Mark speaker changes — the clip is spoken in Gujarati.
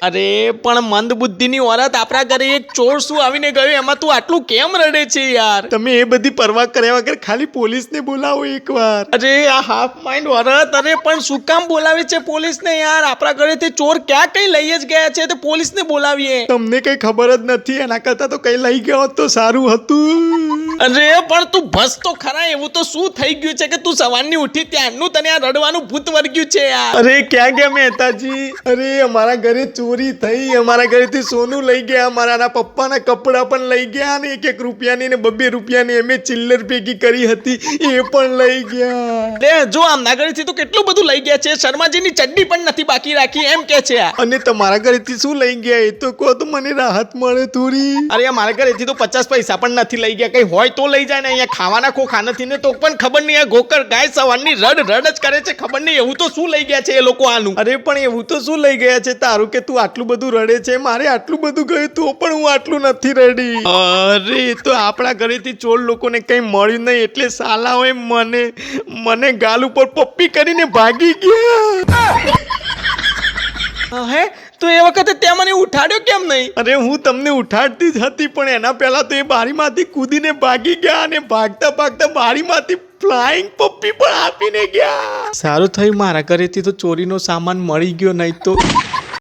Speaker 1: અરે પણ મંદ બુદ્ધિની ઓરત આપણા ઘરે એક ચોર શું આવીને ગયો એમાં તું આટલું કેમ રડે છે યાર?
Speaker 2: તમે એ બધી પરવા કર્યા વગર ખાલી પોલીસને બોલાવો એકવાર.
Speaker 1: અરે આ હાફ માઇન્ડ ઓરત, અરે પણ શું કામ બોલાવે છે પોલીસને યાર? આપણા ઘરેથી ચોર ક્યાં કઈ લઈ જ ગયા છે તો પોલીસને બોલાવીએ.
Speaker 2: તમને કઈ ખબર જ નથી, એના કરતા તો કઈ લઈ ગયો હોત તો સારું હતું.
Speaker 1: અરે પણ તું બસ તો ખરા, એવું તો શું થઈ ગયું છે કે તું સવારની ઉઠી ત્યારનું તને આ રડવાનું ભૂત વર્ગ્યું છે યાર?
Speaker 2: અરે ક્યાં ગયા મહેતાજી? અરે અમારા ઘરે ચોરી થઈ, અમારા ઘરેથી સોનું લઈ ગયા, અમારા પપ્પાના કપડા પણ લઈ ગયા, ને 1 રૂપિયાની ને 2 રૂપિયાની અમે ચિલ્લર ભેગી કરી હતી એ પણ લઈ ગયા.
Speaker 1: લે જો આમના ઘરેથી તો કેટલું બધું લઈ ગયા છે, શર્માજીની ચડ્ડી પણ નથી બાકી રાખી એમ કે છે.
Speaker 2: અને તમારા ઘરેથી શું લઈ ગયા એ તો કહો તો મને રાહત મળે થોડી.
Speaker 1: અરે મારા ઘરેથી તો 50 પૈસા પણ નથી લઈ ગયા. કઈ હોય તો લઈ જાય ને, અહીંયા ખાવાના ખોખા નથી ને તો પણ ખબર નહીં. આ ગોકર ગાય સવારની રડ જ કરે છે, ખબર નહીં એવું તો શું લઈ ગયા છે એ લોકો આનું.
Speaker 2: અરે પણ એવું તો શું લઈ ગયા છે તારું કે તું આટલું બધું રડે છે? મારે આટલું બધું ગયું તો પણ હું આટલું નથી રડી. અરે તો આપણા ઘરેથી ચોર લોકોને કઈ મળ્યું નહીં એટલે સાલાઓએ મને ગાલ ઉપર પપ્પી કરીને ભાગી ગયા.
Speaker 1: હે તો એ વખતે તે મને ઉઠાડ્યો કેમ નહીં?
Speaker 2: અરે હું તમને ઉઠાડતી જ હતી પણ એના પહેલા તો એ બારીમાંથી કૂદીને ભાગી ગયા અને ભાગતા ભાગતા બારીમાંથી ફ્લાઇંગ પપ્પી પણ આપીને ગયા.
Speaker 1: સારું થયું મારા ઘરેથી તો ચોરીનો સામાન મળી ગયો, નહીં તો